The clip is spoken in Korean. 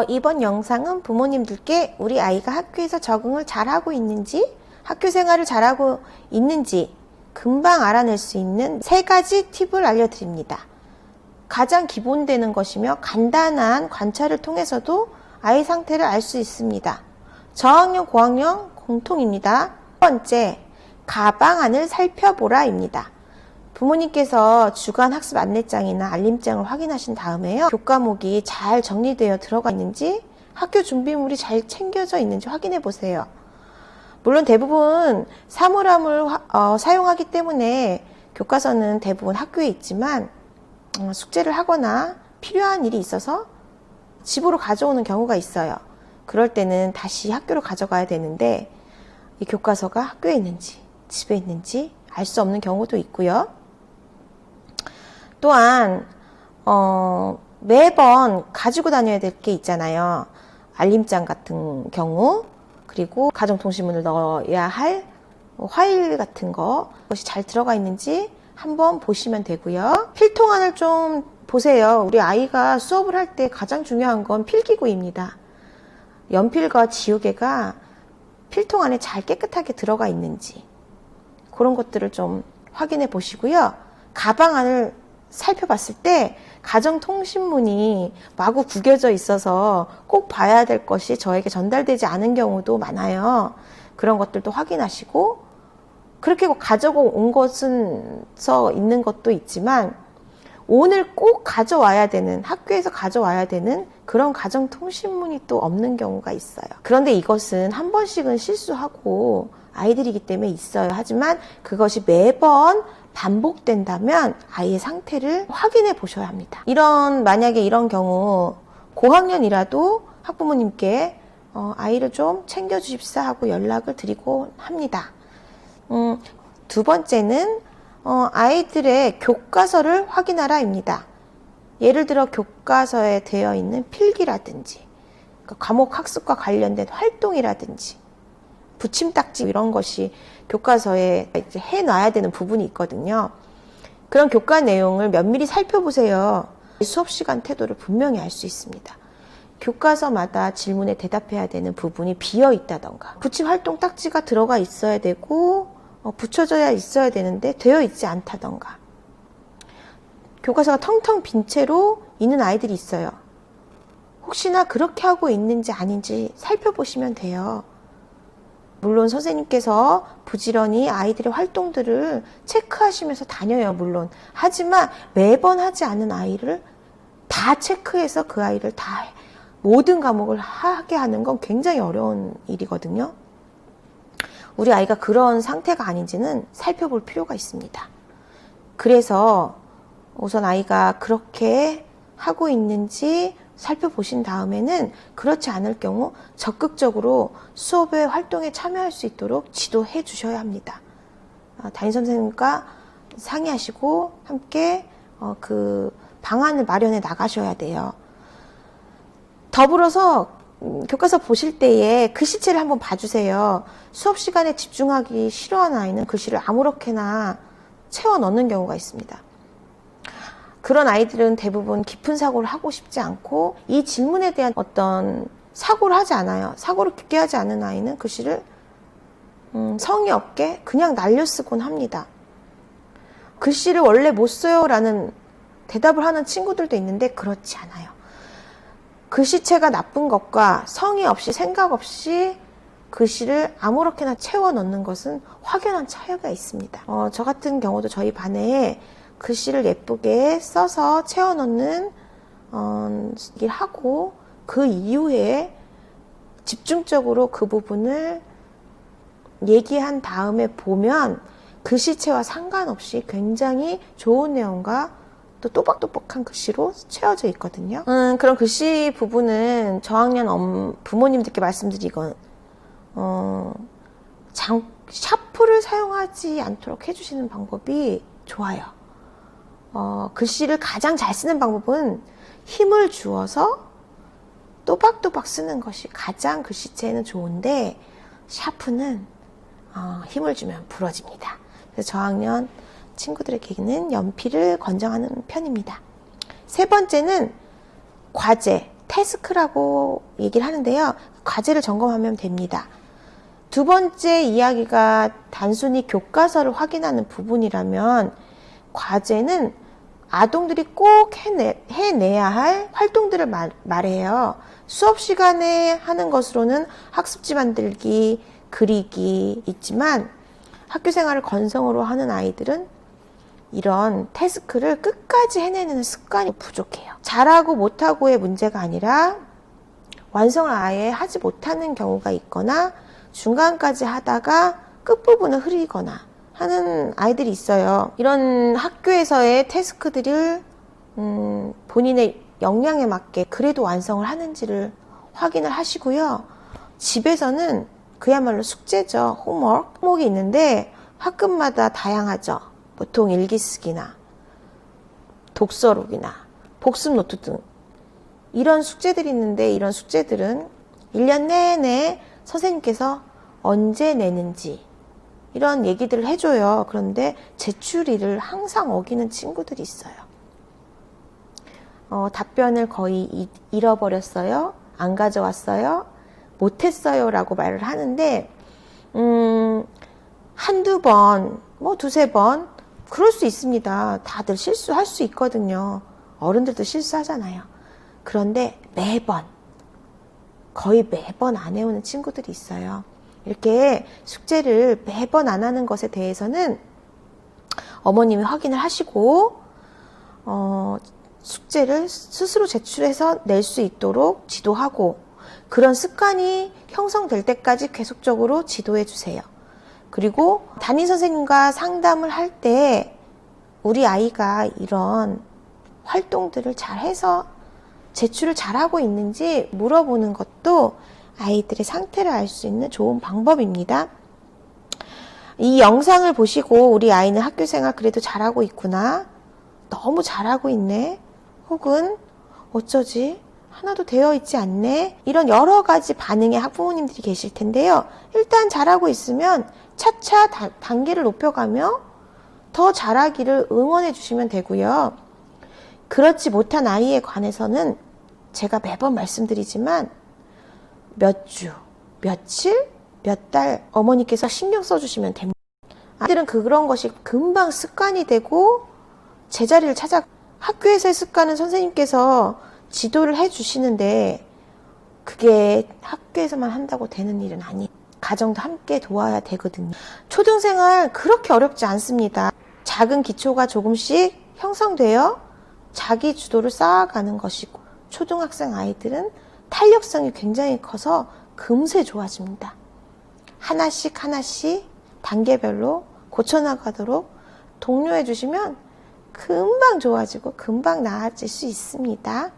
이번 영상은 부모님들께 우리 아이가 학교에서 적응을 잘하고 있는지, 학교 생활을 잘하고 있는지 금방 알아낼 수 있는 3가지 팁을 알려드립니다. 가장 기본되는 것이며 간단한 관찰을 통해서도 아이 상태를 알 수 있습니다. 저학년, 고학년 공통입니다. 첫 번째, 가방 안을 살펴보라입니다. 부모님께서 주간 학습 안내장이나 알림장을 확인하신 다음에요. 교과목이 잘 정리되어 들어가 있는지, 학교 준비물이 잘 챙겨져 있는지 확인해 보세요. 물론 대부분 사물함을 사용하기 때문에 교과서는 대부분 학교에 있지만 숙제를 하거나 필요한 일이 있어서 집으로 가져오는 경우가 있어요. 그럴 때는 다시 학교로 가져가야 되는데 이 교과서가 학교에 있는지 집에 있는지 알 수 없는 경우도 있고요. 또한 매번 가지고 다녀야 될 게 있잖아요. 알림장 같은 경우, 그리고 가정통신문을 넣어야 할 화일 같은 것이 잘 들어가 있는지 한번 보시면 되고요. 필통안을 좀 보세요. 우리 아이가 수업을 할 때 가장 중요한 건 필기구입니다. 연필과 지우개가 필통 안에 잘 깨끗하게 들어가 있는지 그런 것들을 좀 확인해 보시고요. 가방 안을 살펴봤을 때 가정통신문이 마구 구겨져 있어서 꼭 봐야 될 것이 저에게 전달되지 않은 경우도 많아요. 그런 것들도 확인하시고, 그렇게 가져온 것은 써 있는 것도 있지만 오늘 꼭 가져와야 되는, 학교에서 가져와야 되는 그런 가정통신문이 또 없는 경우가 있어요. 그런데 이것은 한 번씩은 실수하고 아이들이기 때문에 있어요. 하지만 그것이 매번 반복된다면 아이의 상태를 확인해 보셔야 합니다. 만약에 이런 경우 고학년이라도 학부모님께 아이를 좀 챙겨주십사 하고 연락을 드리고 합니다. 두 번째는 아이들의 교과서를 확인하라입니다. 예를 들어 교과서에 되어 있는 필기라든지 과목 학습과 관련된 활동이라든지 붙임딱지 이런 것이 교과서에 이제 해놔야 되는 부분이 있거든요. 그런 교과 내용을 면밀히 살펴보세요. 수업 시간 태도를 분명히 알 수 있습니다. 교과서마다 질문에 대답해야 되는 부분이 비어 있다던가, 붙임 활동 딱지가 들어가 있어야 되고 붙여져야 있어야 되는데 되어 있지 않다던가, 교과서가 텅텅 빈 채로 있는 아이들이 있어요. 혹시나 그렇게 하고 있는지 아닌지 살펴보시면 돼요. 물론 선생님께서 부지런히 아이들의 활동들을 체크하시면서 다녀요, 물론. 하지만 매번 하지 않은 아이를 다 체크해서 그 아이를 다 모든 과목을 하게 하는 건 굉장히 어려운 일이거든요. 우리 아이가 그런 상태가 아닌지는 살펴볼 필요가 있습니다. 그래서 우선 아이가 그렇게 하고 있는지 살펴보신 다음에는 그렇지 않을 경우 적극적으로 수업의 활동에 참여할 수 있도록 지도해 주셔야 합니다. 담임선생님과 상의하시고 함께 그 방안을 마련해 나가셔야 돼요. 더불어서 교과서 보실 때에 글씨체를 한번 봐주세요. 수업 시간에 집중하기 싫어하는 아이는 글씨를 아무렇게나 채워 넣는 경우가 있습니다. 그런 아이들은 대부분 깊은 사고를 하고 싶지 않고 이 질문에 대한 어떤 사고를 하지 않아요. 사고를 깊게 하지 않은 아이는 글씨를 성의 없게 그냥 날려 쓰곤 합니다. 글씨를 원래 못 써요 라는 대답을 하는 친구들도 있는데 그렇지 않아요. 글씨체가 나쁜 것과 성의 없이 생각 없이 글씨를 아무렇게나 채워 넣는 것은 확연한 차이가 있습니다. 저 같은 경우도 저희 반에 글씨를 예쁘게 써서 채워 넣는 일을 하고 그 이후에 집중적으로 그 부분을 얘기한 다음에 보면 글씨체와 상관없이 굉장히 좋은 내용과 또 또박또박한 글씨로 채워져 있거든요. 그런 글씨 부분은 저학년 부모님들께 말씀드리건 샤프를 사용하지 않도록 해주시는 방법이 좋아요. 글씨를 가장 잘 쓰는 방법은 힘을 주어서 또박또박 쓰는 것이 가장 글씨체에는 좋은데 샤프는 힘을 주면 부러집니다. 그래서 저학년 친구들에게는 연필을 권장하는 편입니다. 세 번째는 과제, 태스크라고 얘기를 하는데요. 과제를 점검하면 됩니다. 두 번째 이야기가 단순히 교과서를 확인하는 부분이라면 과제는 아동들이 꼭 해내야 할 활동들을 말해요. 수업 시간에 하는 것으로는 학습지 만들기, 그리기 있지만 학교 생활을 건성으로 하는 아이들은 이런 태스크를 끝까지 해내는 습관이 부족해요. 잘하고 못하고의 문제가 아니라 완성을 아예 하지 못하는 경우가 있거나 중간까지 하다가 끝부분을 흐리거나 하는 아이들이 있어요. 이런 학교에서의 태스크들을 본인의 역량에 맞게 그래도 완성을 하는지를 확인을 하시고요. 집에서는 그야말로 숙제죠. 홈워크가 있는데 학급마다 다양하죠. 보통 일기쓰기나 독서록이나 복습 노트 등 이런 숙제들이 있는데 이런 숙제들은 1년 내내 선생님께서 언제 내는지 이런 얘기들을 해줘요. 그런데 제출일을 항상 어기는 친구들이 있어요. 답변을 거의 잃어버렸어요. 안 가져왔어요. 못했어요. 라고 말을 하는데 한두 번, 두세 번 그럴 수 있습니다. 다들 실수할 수 있거든요. 어른들도 실수하잖아요. 그런데 거의 매번 안 해오는 친구들이 있어요. 이렇게 숙제를 매번 안 하는 것에 대해서는 어머님이 확인을 하시고 숙제를 스스로 제출해서 낼 수 있도록 지도하고 그런 습관이 형성될 때까지 계속적으로 지도해 주세요. 그리고 담임 선생님과 상담을 할 때 우리 아이가 이런 활동들을 잘해서 제출을 잘하고 있는지 물어보는 것도 아이들의 상태를 알 수 있는 좋은 방법입니다. 이 영상을 보시고 우리 아이는 학교생활 그래도 잘하고 있구나, 너무 잘하고 있네, 혹은 어쩌지 하나도 되어 있지 않네, 이런 여러 가지 반응의 학부모님들이 계실 텐데요. 일단 잘하고 있으면 차차 단계를 높여가며 더 잘하기를 응원해 주시면 되고요. 그렇지 못한 아이에 관해서는 제가 매번 말씀드리지만 몇 주, 며칠, 몇 달 어머니께서 신경 써주시면 됩니다. 아이들은 그런 것이 금방 습관이 되고 제자리를 찾아 학교에서의 습관은 선생님께서 지도를 해주시는데 그게 학교에서만 한다고 되는 일은 아니에요. 가정도 함께 도와야 되거든요. 초등생활 그렇게 어렵지 않습니다. 작은 기초가 조금씩 형성되어 자기 주도를 쌓아가는 것이고 초등학생 아이들은 탄력성이 굉장히 커서 금세 좋아집니다. 하나씩 단계별로 고쳐나가도록 독려해 주시면 금방 좋아지고 금방 나아질 수 있습니다.